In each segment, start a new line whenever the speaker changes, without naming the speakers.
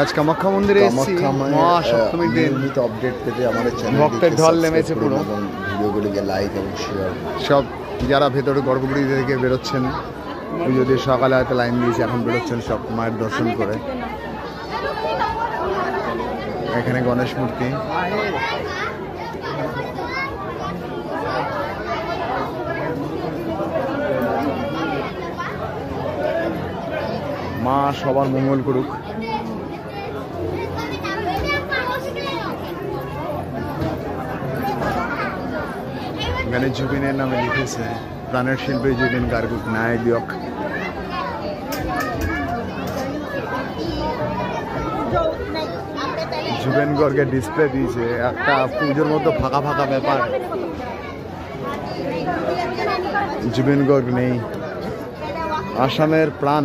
আজ কামাখ্যা মন্দিরে এসেছি মহাসপ্তমীর দিন।
নিয়মিত আপডেট পেতে আমাদের চ্যানেল
ভক্তের ঢল নেমেছে পুরো।
ভিডিওগুলিকে লাইক এবং শেয়ার।
সব যারা ভেতরে গর্ভগৃহ থেকে বেরোচ্ছেন, যদি সকালে হয়তো লাইন দিয়েছে, এখন বেরোচ্ছেন সব মায়ের দর্শন করে। এখানে গণেশ মূর্তি, মা সবার মঙ্গল করুক। এখানে জুবিনের নামে লিখেছে, প্রাণের শিল্পী জুবিন গার্গ ন্যায় দিয়ক। জুবিন গর্গের ডিসপ্লে দিয়েছে, একটা পুজোর মতো ফাঁকা ফাঁকা ব্যাপার। জুবিন গর্গ নেই, আসামের প্রাণ।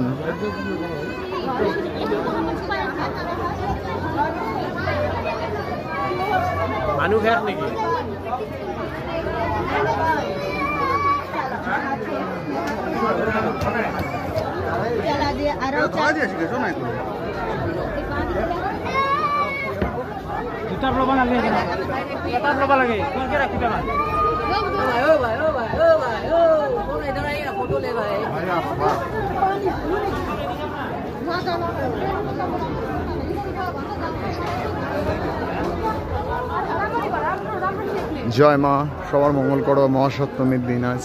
জয় মা, সবার মঙ্গল করো। মহাসপ্তমীর দিন আজ।